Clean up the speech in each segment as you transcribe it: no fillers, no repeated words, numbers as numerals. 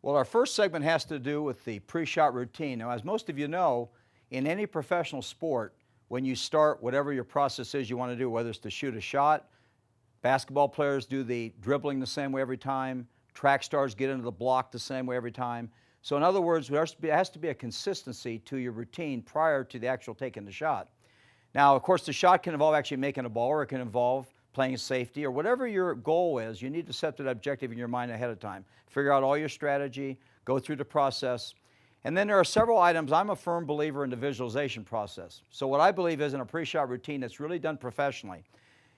Well, our first segment has to do with the pre-shot routine. Now, as most of you know, in any professional sport, when you start whatever your process is you want to do, whether it's to shoot a shot, basketball players do the dribbling the same way every time, track stars get into the block the same way every time. So in other words, there has to be a consistency to your routine prior to the actual taking the shot. Now, of course, the shot can involve actually making a ball, or it can involve playing safety, or whatever your goal is. You need to set that objective in your mind ahead of time. Figure out all your strategy, go through the process. And then there are several items. I'm a firm believer in the visualization process. So what I believe is in a pre-shot routine that's really done professionally,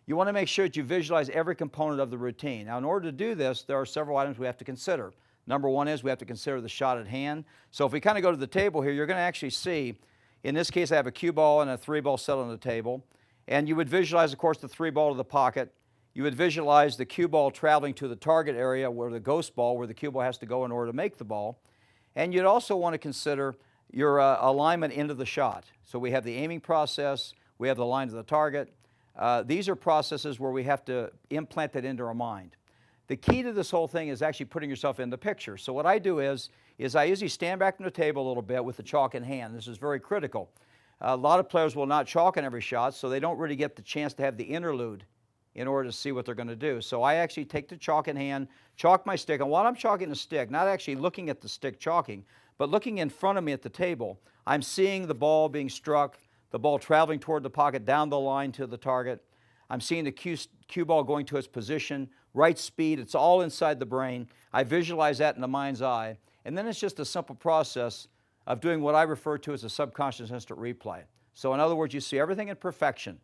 you want to make sure that you visualize every component of the routine. Now, in order to do this, there are several items we have to consider. Number one is we have to consider the shot at hand. So if we kind of go to the table here, you're going to actually see, in this case, I have a cue ball and a 3-ball set on the table. And you would visualize, of course, the 3-ball to the pocket. You would visualize the cue ball traveling to the target area, where the ghost ball, where the cue ball has to go in order to make the ball. And you'd also want to consider your alignment into the shot. So we have the aiming process, we have the line to the target. These are processes where we have to implant that into our mind. The key to this whole thing is actually putting yourself in the picture. So what I do is I usually stand back from the table a little bit with the chalk in hand. This is very critical. A lot of players will not chalk in every shot, so they don't really get the chance to have the interlude in order to see what they're going to do. So I actually take the chalk in hand, chalk my stick, and while I'm chalking the stick, not actually looking at the stick chalking, but looking in front of me at the table, I'm seeing the ball being struck, the ball traveling toward the pocket, down the line to the target. I'm seeing the cue ball going to its position, right speed. It's all inside the brain. I visualize that in the mind's eye. And then it's just a simple process of doing what I refer to as a subconscious instant replay. So in other words, you see everything in perfection.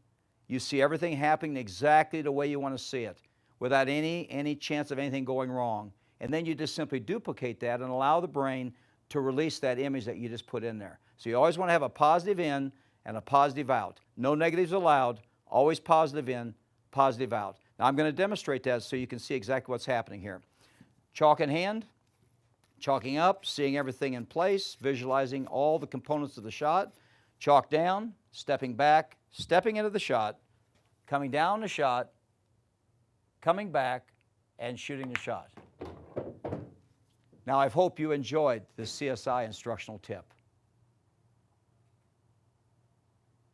You see everything happening exactly the way you want to see it, without any chance of anything going wrong. And then you just simply duplicate that and allow the brain to release that image that you just put in there. So you always want to have a positive in and a positive out. No negatives allowed, always positive in, positive out. Now I'm going to demonstrate that so you can see exactly what's happening here. Chalk in hand, chalking up, seeing everything in place, visualizing all the components of the shot. Chalk down, stepping back, stepping into the shot, coming down the shot, coming back, and shooting the shot. Now, I hope you enjoyed this CSI instructional tip.